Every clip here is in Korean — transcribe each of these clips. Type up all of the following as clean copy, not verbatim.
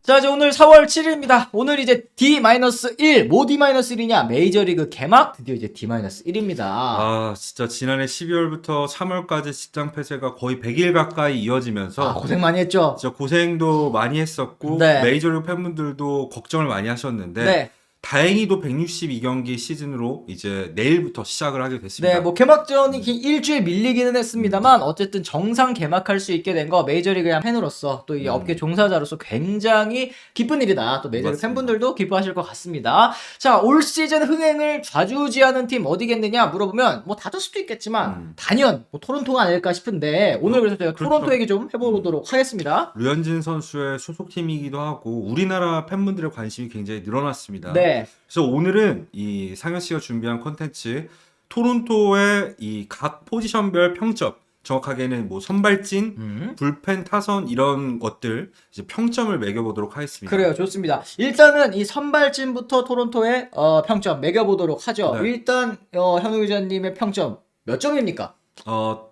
자, 이제 오늘 4월 7일입니다. 오늘 이제 D-1, 뭐 D-1이냐? 메이저리그 개막 드디어 이제 D-1입니다. 아, 진짜 지난해 12월부터 3월까지 직장 폐쇄가 거의 100일 가까이 이어지면서 고생 많이 했죠? 진짜 고생도 많이 했었고 네. 메이저리그 팬분들도 걱정을 많이 하셨는데 네. 다행히도 162경기 시즌으로 이제 내일부터 시작을 하게 됐습니다. 네, 뭐 개막전이 일주일 밀리기는 했습니다만 어쨌든 정상 개막할 수 있게 된 거 메이저리그 팬으로서 또 이 업계 종사자로서 굉장히 기쁜 일이다. 또 메이저리그 맞습니다. 팬분들도 기뻐하실 것 같습니다. 자, 올 시즌 흥행을 좌지우지하는 팀 어디겠느냐 물어보면 뭐 다들 수도 있겠지만 단연 뭐 토론토가 아닐까 싶은데 오늘 그래서 제가 그렇죠. 토론토 얘기 좀 해보도록 하겠습니다. 류현진 선수의 소속팀이기도 하고 우리나라 팬분들의 관심이 굉장히 늘어났습니다. 네. 그래서 오늘은 이 상현 씨가 준비한 콘텐츠 토론토의 이 각 포지션별 평점, 정확하게는 뭐 선발진, 불펜 타선 이런 것들 이제 평점을 매겨보도록 하겠습니다. 그래요, 좋습니다. 일단은 이 선발진부터 토론토의 평점 매겨보도록 하죠. 네. 일단 현우 기자님의 평점 몇 점입니까?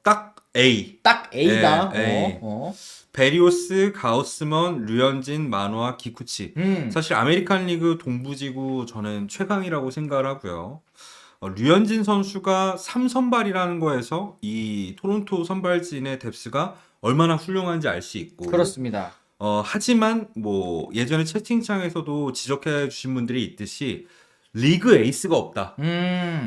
딱 A. 딱 A다. A. 어. 베리오스, 가우스먼, 류현진, 만화, 기쿠치. 음. 사실 아메리칸 리그 동부지구 저는 최강이라고 생각을 하고요. 류현진 선수가 3선발이라는 거에서 이 토론토 선발진의 뎁스가 얼마나 훌륭한지 알 수 있고. 그렇습니다. 하지만 뭐 예전에 채팅창에서도 지적해 주신 분들이 있듯이 리그 에이스가 없다.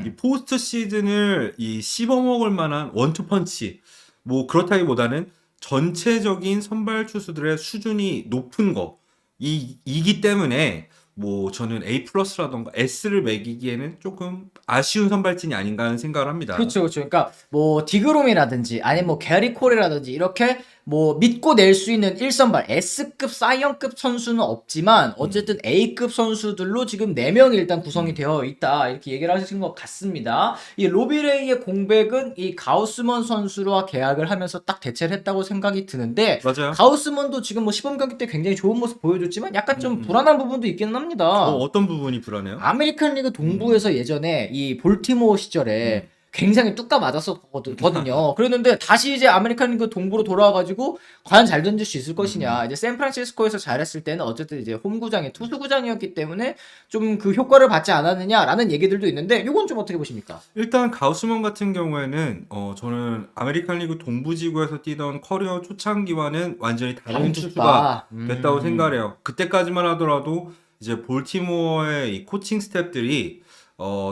이 포스트 시즌을 이 씹어먹을 만한 원투펀치 뭐 그렇다기보다는 전체적인 선발 투수들의 수준이 높은 거 이기 때문에 뭐 저는 A 플러스라던가 S를 매기기에는 조금 아쉬운 선발진이 아닌가 하는 생각을 합니다. 그렇죠, 그렇죠. 그러니까 뭐 디그롬이라든지 아니면 뭐 게리 콜이라든지 이렇게 뭐 믿고 낼 수 있는 1선발 S급 사이언급 선수는 없지만 어쨌든 A급 선수들로 지금 4명이 일단 구성이 되어 있다 이렇게 얘기를 하신 것 같습니다. 이 로비레이의 공백은 이 가우스먼 선수와 계약을 하면서 딱 대체를 했다고 생각이 드는데 맞아요. 가우스먼도 지금 뭐 시범 경기 때 굉장히 좋은 모습 보여줬지만 약간 좀 불안한 부분도 있기는 합니다. 어떤 부분이 불안해요? 아메리칸 리그 동부에서 예전에 이 볼티모어 시절에 굉장히 뚝까 맞았었거든요. 그랬는데 다시 이제 아메리칸 리그 동부로 돌아와가지고 과연 잘 던질 수 있을 것이냐. 이제 샌프란시스코에서 잘했을 때는 어쨌든 이제 홈구장이 투수구장이었기 때문에 좀 그 효과를 받지 않았느냐라는 얘기들도 있는데 이건 좀 어떻게 보십니까? 일단 가우스먼 같은 경우에는 저는 아메리칸 리그 동부지구에서 뛰던 커리어 초창기와는 완전히 다른 투수가 됐다고 생각을 해요. 그때까지만 하더라도 이제 볼티모어의 이 코칭 스태프들이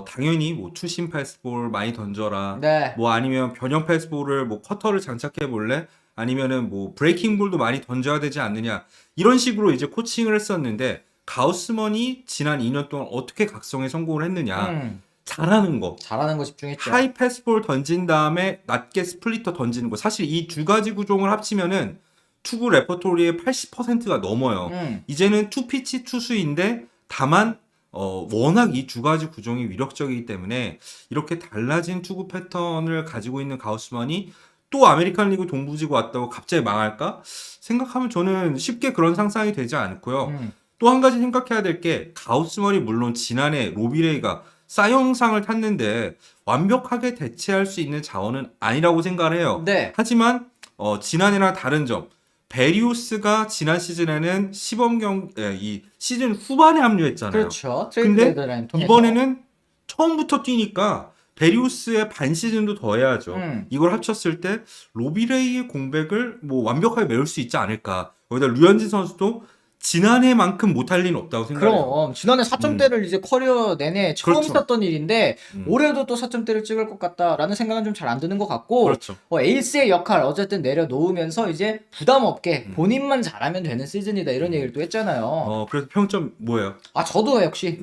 당연히 뭐 투심 패스볼 많이 던져라. 네. 뭐 아니면 변형 패스볼을 뭐 커터를 장착해 볼래? 아니면은 뭐 브레이킹 볼도 많이 던져야 되지 않느냐. 이런 식으로 이제 코칭을 했었는데 가우스먼이 지난 2년 동안 어떻게 각성에 성공을 했느냐. 잘하는 거. 잘하는 거 집중했죠. 하이 패스볼 던진 다음에 낮게 스플리터 던지는 거. 사실 이 두 가지 구종을 합치면은 투구 레퍼토리의 80%가 넘어요. 이제는 투피치 투수인데 다만 워낙 이 두 가지 구종이 위력적이기 때문에 이렇게 달라진 투구 패턴을 가지고 있는 가우스만이 또 아메리칸 리그 동부지구 왔다고 갑자기 망할까? 생각하면 저는 쉽게 그런 상상이 되지 않고요. 또 한 가지 생각해야 될 게 가우스만이 물론 지난해 로비레이가 쌍용상을 탔는데 완벽하게 대체할 수 있는 자원은 아니라고 생각을 해요. 네. 하지만 지난해랑 다른 점 베리우스가 지난 시즌에는 이 시즌 후반에 합류했잖아요. 그렇죠. 근데 데드라인 통해서. 이번에는 처음부터 뛰니까 베리우스의 반 시즌도 더 해야죠. 이걸 합쳤을 때 로비레이의 공백을 뭐 완벽하게 메울 수 있지 않을까. 거기다 류현진 선수도 지난해만큼 못할 리는 없다고 생각해요. 그럼 지난해 4점대를 이제 커리어 내내 처음 그렇죠. 있었던 일인데 올해도 또 4점대를 찍을 것 같다라는 생각은 좀 잘 안 드는 것 같고 그렇죠. 에이스의 역할 어쨌든 내려놓으면서 이제 부담 없게 본인만 잘하면 되는 시즌이다 이런 얘기를 또 했잖아요. 그래서 평점 뭐예요? 저도 역시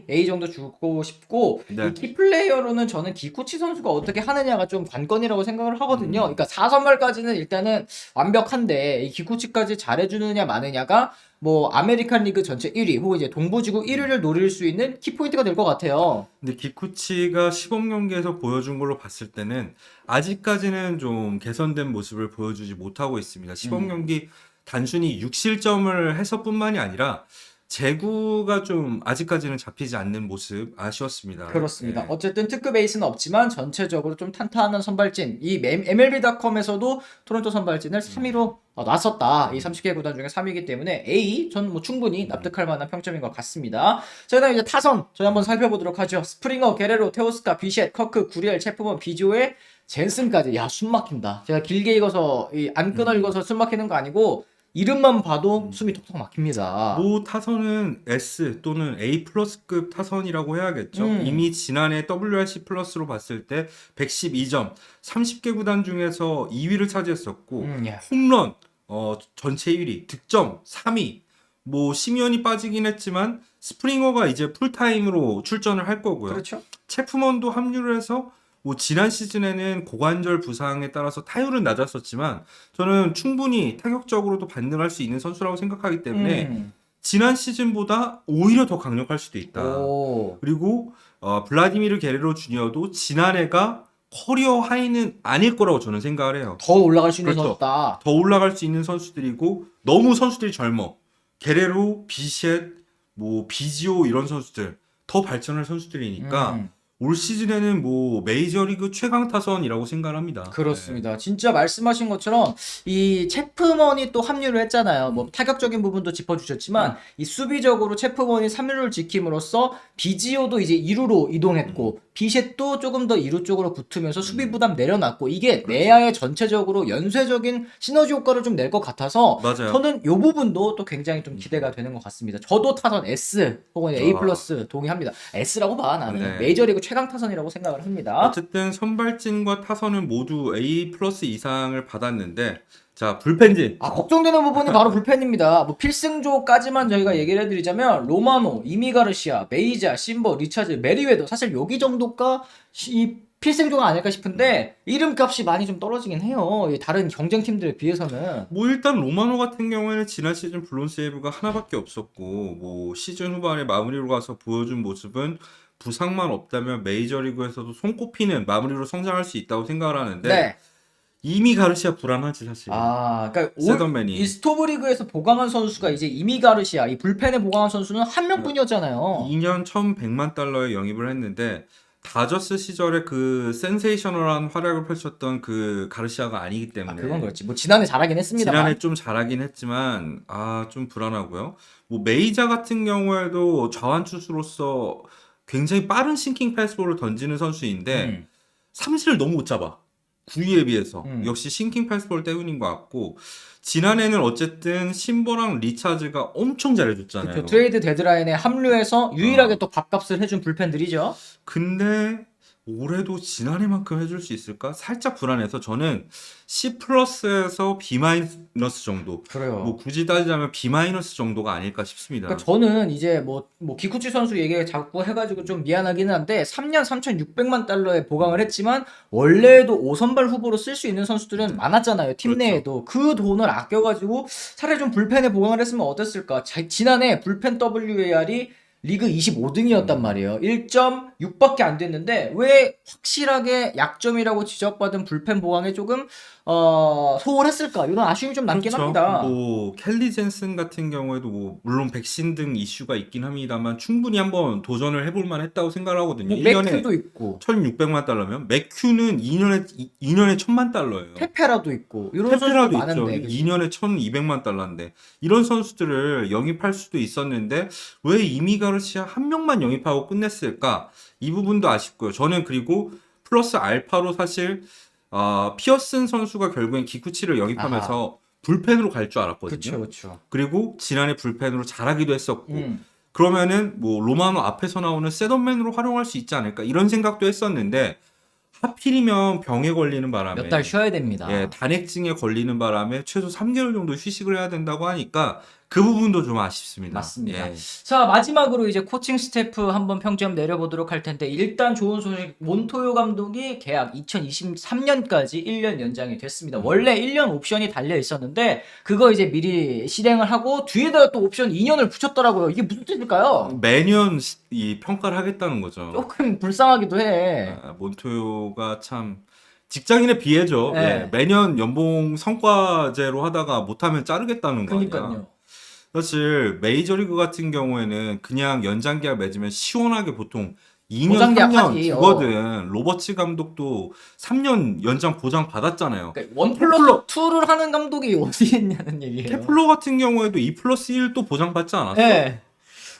A 정도 주고 싶고 네. 이 키플레이어로는 저는 기쿠치 선수가 어떻게 하느냐가 좀 관건이라고 생각을 하거든요. 그러니까 4선발까지는 일단은 완벽한데 이 기쿠치까지 잘해주느냐 마느냐가 뭐 아메리칸 리그 전체 1위 혹은 이제 동부지구 1위를 노릴 수 있는 키포인트가 될 것 같아요. 근데 기쿠치가 시범 경기에서 보여준 걸로 봤을 때는 아직까지는 좀 개선된 모습을 보여주지 못하고 있습니다. 시범 경기 단순히 6실점을 해서뿐만이 아니라 제구가 좀 아직까지는 잡히지 않는 모습 아쉬웠습니다. 그렇습니다. 예. 어쨌든 특급 에이스는 없지만 전체적으로 좀 탄탄한 선발진. 이 MLB.com에서도 토론토 선발진을 3위로 놨었다. 이 30개 구단 중에 3위이기 때문에 A 전 뭐 충분히 납득할 만한 평점인 것 같습니다. 자, 그다음 이제 타선 저희 한번 살펴보도록 하죠. 스프링어, 게레로, 테오스카, 비셋, 커크, 구리엘, 체프먼, 비조에 젠슨까지. 야, 숨 막힌다. 제가 길게 읽어서 안 끊어 읽어서 숨 막히는 거 아니고 이름만 봐도 숨이 톡톡 막힙니다. 모 타선은 S 또는 A 플러스급 타선이라고 해야겠죠. 이미 지난해 WRC 플러스로 봤을 때 112점, 30개 구단 중에서 2위를 차지했었고 야. 홈런 전체 1위, 득점 3위. 뭐 심연이 빠지긴 했지만 스프링어가 이제 풀타임으로 출전을 할 거고요. 그렇죠. 체프먼도 합류를 해서 뭐 지난 시즌에는 고관절 부상에 따라서 타율은 낮았었지만 저는 충분히 타격적으로도 반등할 수 있는 선수라고 생각하기 때문에 지난 시즌보다 오히려 더 강력할 수도 있다. 오. 그리고 블라디미르 게레로 주니어도 지난해가 커리어 하이는 아닐 거라고 저는 생각을 해요. 더 올라갈 수 있는 그렇죠. 선수다. 더 올라갈 수 있는 선수들이고 너무 선수들이 젊어. 게레로, 비셋, 뭐 비지오 이런 선수들 더 발전할 선수들이니까 올 시즌에는 뭐 메이저리그 최강 타선이라고 생각합니다. 그렇습니다. 진짜 말씀하신 것처럼 이 체프먼이 또 합류를 했잖아요. 뭐 타격적인 부분도 짚어주셨지만 이 수비적으로 체프먼이 3루를 지킴으로써 비지오도 이제 2루로 이동했고 비셋도 조금 더 2루 쪽으로 붙으면서 수비 부담 내려놨고 이게 내야에 전체적으로 연쇄적인 시너지 효과를 좀 낼 것 같아서 맞아요. 저는 이 부분도 또 굉장히 좀 기대가 되는 것 같습니다. 저도 타선 S 혹은 A 플러스 동의합니다. S라고 봐 나는 네. 메이저리그 최강 타선이라고 생각을 합니다. 어쨌든 선발진과 타선은 모두 A 플러스 이상을 받았는데 자 불펜진 걱정되는 부분이 바로 불펜입니다. 뭐 필승조까지만 저희가 얘기를 해드리자면 로마노, 이미 가르시아, 메이자, 심버, 리차즈, 메리웨더 사실 여기 정도가 이 필승조가 아닐까 싶은데 이름값이 많이 좀 떨어지긴 해요. 이 다른 경쟁팀들에 비해서는. 뭐 일단 로마노 같은 경우에는 지난 시즌 블론 세이브가 하나밖에 없었고 뭐 시즌 후반에 마무리로 가서 보여준 모습은 부상만 없다면 메이저리그에서도 손꼽히는 마무리로 성장할 수 있다고 생각을 하는데 네. 이미 가르시아 불안하지 사실. 그러니까 세던맨이. 이 스토브리그에서 보강한 선수가 이제 이미 가르시아, 이 불펜에 보강한 선수는 한 명뿐이었잖아요. 2년 1,100만 달러에 영입을 했는데 다저스 시절에 그 센세이셔널한 활약을 펼쳤던 그 가르시아가 아니기 때문에 그건 그렇지. 뭐 지난해 잘하긴 했습니다만. 지난해 좀 잘하긴 했지만 좀 불안하고요. 뭐 메이자 같은 경우에도 좌완 투수로서 굉장히 빠른 싱킹 패스볼을 던지는 선수인데 삼실을 너무 못 잡아. 9위에 비해서 역시 싱킹 패스볼 때문인 것 같고 지난해는 어쨌든 심버랑 리차즈가 엄청 잘해줬잖아요. 그 트레이드 데드라인에 합류해서 유일하게 또 밥값을 해준 불펜들이죠. 근데 올해도 지난해만큼 해줄 수 있을까? 살짝 불안해서 저는 C 플러스에서 B 마이너스 정도. 그래요. 뭐 굳이 따지자면 B 마이너스 정도가 아닐까 싶습니다. 그러니까 저는 이제 뭐 기쿠치 선수 얘기 자꾸 해가지고 좀 미안하기는 한데 3년 3,600만 달러에 보강을 했지만 원래도 5선발 후보로 쓸 수 있는 선수들은 많았잖아요. 팀 그렇죠. 내에도 그 돈을 아껴가지고 차라리 좀 불펜에 보강을 했으면 어땠을까? 지난해 불펜 WAR이 리그 25등이었단 말이에요. 1.6밖에 안 됐는데 왜 확실하게 약점이라고 지적받은 불펜 보강에 조금 소홀했을까? 이런 아쉬움이 좀 남긴 그렇죠. 합니다. 뭐 켈리 젠슨 같은 경우에도 뭐 물론 백신 등 이슈가 있긴 합니다만 충분히 한번 도전을 해볼 만했다고 생각을 하거든요. 1년에 맥큐도 있고 1,600만 달러면 맥큐는 2년에 1,000만 달러예요. 테페라도 있고 이런 선수도 테페라도 있죠. 많은데 그치? 2년에 1,200만 달러인데 이런 선수들을 영입할 수도 있었는데 왜 이미 가르시아 한 명만 영입하고 끝냈을까? 이 부분도 아쉽고요. 저는 그리고 플러스 알파로 사실 피어슨 선수가 결국엔 기쿠치를 영입하면서 불펜으로 갈 줄 알았거든요. 그렇죠. 그리고 지난해 불펜으로 잘하기도 했었고 그러면은 뭐 로마노 앞에서 나오는 세던맨으로 활용할 수 있지 않을까 이런 생각도 했었는데 하필이면 병에 걸리는 바람에 몇 달 쉬어야 됩니다. 예, 단액증에 걸리는 바람에 최소 3개월 정도 휴식을 해야 된다고 하니까 그 부분도 좀 아쉽습니다. 맞습니다. 예. 자, 마지막으로 이제 코칭 스태프 한번 평점 내려보도록 할 텐데 일단 좋은 소식, 몬토요 감독이 계약 2023년까지 1년 연장이 됐습니다. 원래 1년 옵션이 달려 있었는데 그거 이제 미리 실행을 하고 뒤에다가 또 옵션 2년을 붙였더라고요. 이게 무슨 뜻일까요? 매년 이 평가를 하겠다는 거죠. 조금 불쌍하기도 해. 몬토요가 참 직장인의 비애죠. 네. 예, 매년 연봉 성과제로 하다가 못하면 자르겠다는 거 아니야. 그러니까요. 사실 메이저리그 같은 경우에는 그냥 연장 계약 맺으면 시원하게 보통 2년, 보장 3년 계약하지. 주거든. 로버츠 감독도 3년 연장 보장 받았잖아요. 그러니까 원 플러스 2를 하는 감독이 어디 있냐는 얘기예요. 케플러 같은 경우에도 2 플러스 1 또 보장 받지 않았어? 네.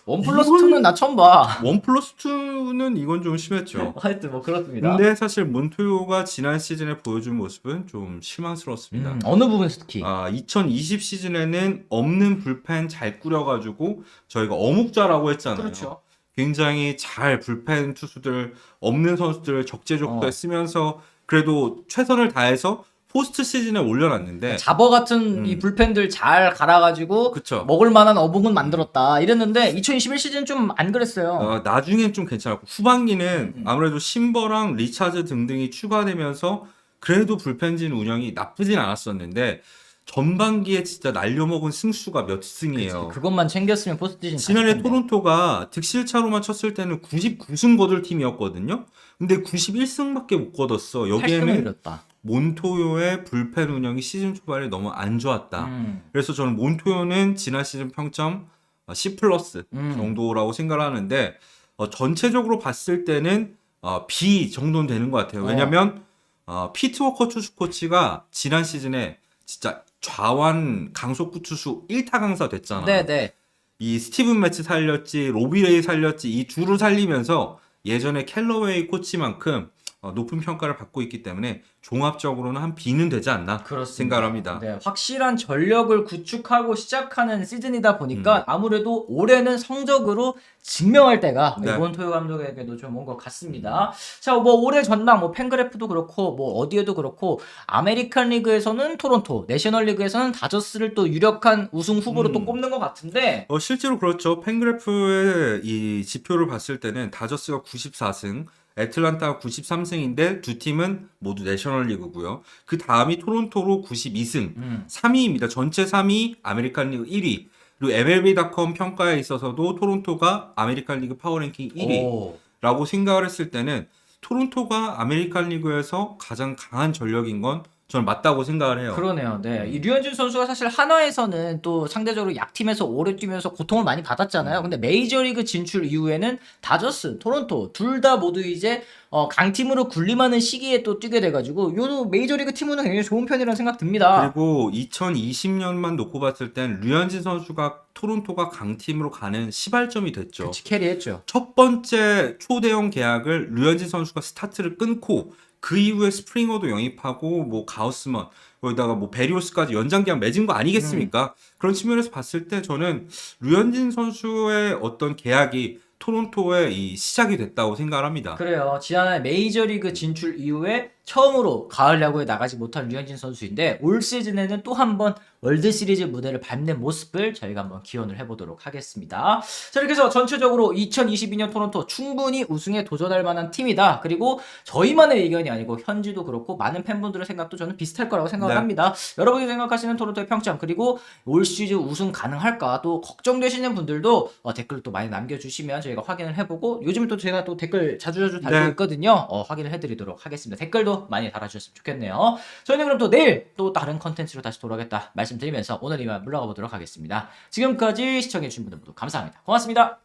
원 플러스 이건- 2는 나 처음 봐. 1 플러스 2는 이건 좀 심했죠. 하여튼 뭐 그렇습니다. 근데 사실 몬토요가 지난 시즌에 보여준 모습은 좀 실망스럽습니다. 어느 부분에서 특히? 2020 시즌에는 없는 불펜 잘 꾸려가지고 저희가 어묵자라고 했잖아요. 그렇죠. 굉장히 잘 불펜 투수들 없는 선수들을 적재적소에 쓰면서 그래도 최선을 다해서 포스트 시즌에 올려놨는데 자버 같은 이 불펜들 잘 갈아가지고 그쵸. 먹을 만한 어묵은 만들었다 이랬는데 2021 시즌 좀 안 그랬어요. 나중엔 좀 괜찮았고 후반기는 아무래도 심버랑 리차즈 등등이 추가되면서 그래도 불펜진 운영이 나쁘진 않았었는데 전반기에 진짜 날려먹은 승수가 몇 승이에요. 그것만 챙겼으면 포스트 시즌 지난해 갔을 텐데. 토론토가 득실차로만 쳤을 때는 99승 거둘 팀이었거든요. 근데 91승밖에 못 거뒀어. 8승을 여기에는 잃었다. 몬토요의 불펜 운영이 시즌 초반에 너무 안 좋았다. 그래서 저는 몬토요는 지난 시즌 평점 C 플러스 정도라고 생각을 하는데 전체적으로 봤을 때는 B 정도는 되는 것 같아요. 왜냐면 피트워커 투수 코치가 지난 시즌에 진짜 좌완 강속구 투수 1타 강사 됐잖아. 네네. 이 스티븐 매츠 살렸지, 로비레이 살렸지, 이 둘을 살리면서 예전에 캘러웨이 코치만큼 높은 평가를 받고 있기 때문에 종합적으로는 한 B는 되지 않나 생각을 합니다. 네, 확실한 전력을 구축하고 시작하는 시즌이다 보니까 아무래도 올해는 성적으로 증명할 때가 네. 이번 토요 감독에게도 좀 온 것 같습니다. 자, 뭐 올해 전망, 뭐 팬그래프도 그렇고 뭐 어디에도 그렇고 아메리칸 리그에서는 토론토, 내셔널 리그에서는 다저스를 또 유력한 우승 후보로 또 꼽는 것 같은데 실제로 그렇죠. 팬그래프의 이 지표를 봤을 때는 다저스가 94승, 애틀란타가 93승인데 두 팀은 모두 내셔널 리그고요. 그 다음이 토론토로 92승, 3위입니다. 전체 3위, 아메리칸 리그 1위. 그리고 MLB.com 평가에 있어서도 토론토가 아메리칸 리그 파워랭킹 1위라고 생각을 했을 때는 토론토가 아메리칸 리그에서 가장 강한 전력인 건 저는 맞다고 생각을 해요. 그러네요. 네. 이 류현진 선수가 사실 한화에서는 또 상대적으로 약팀에서 오래 뛰면서 고통을 많이 받았잖아요. 근데 메이저리그 진출 이후에는 다저스, 토론토 둘 다 모두 이제 강팀으로 군림하는 시기에 또 뛰게 돼가지고 요 메이저리그 팀은 굉장히 좋은 편이라는 생각 듭니다. 그리고 2020년만 놓고 봤을 땐 류현진 선수가 토론토가 강팀으로 가는 시발점이 됐죠. 그치, 캐리했죠. 첫 번째 초대형 계약을 류현진 선수가 스타트를 끊고 그 이후에 스프링어도 영입하고 뭐 가우스먼 거기다가 뭐 베리오스까지 연장 계약 맺은 거 아니겠습니까? 그런 측면에서 봤을 때 저는 류현진 선수의 어떤 계약이 토론토의 이 시작이 됐다고 생각을 합니다. 그래요. 지난해 메이저리그 진출 이후에 처음으로 가을 야구에 나가지 못한 류현진 선수인데 올 시즌에는 또 한 번 월드시리즈 무대를 밟는 모습을 저희가 한번 기원을 해보도록 하겠습니다. 자, 이렇게 해서 전체적으로 2022년 토론토 충분히 우승에 도전할 만한 팀이다. 그리고 저희만의 의견이 아니고 현지도 그렇고 많은 팬분들의 생각도 저는 비슷할 거라고 생각을 네. 합니다. 여러분이 생각하시는 토론토의 평점 그리고 올 시즌 우승 가능할까 또 걱정되시는 분들도 댓글 또 많이 남겨주시면 저희가 확인을 해보고 요즘 또 제가 또 댓글 자주 달고 네. 있거든요. 확인을 해드리도록 하겠습니다. 댓글도 많이 달아주셨으면 좋겠네요. 저희는 그럼 또 내일 또 다른 컨텐츠로 다시 돌아오겠다 말씀드리면서 오늘 이만 물러가 보도록 하겠습니다. 지금까지 시청해주신 분들 모두 감사합니다. 고맙습니다.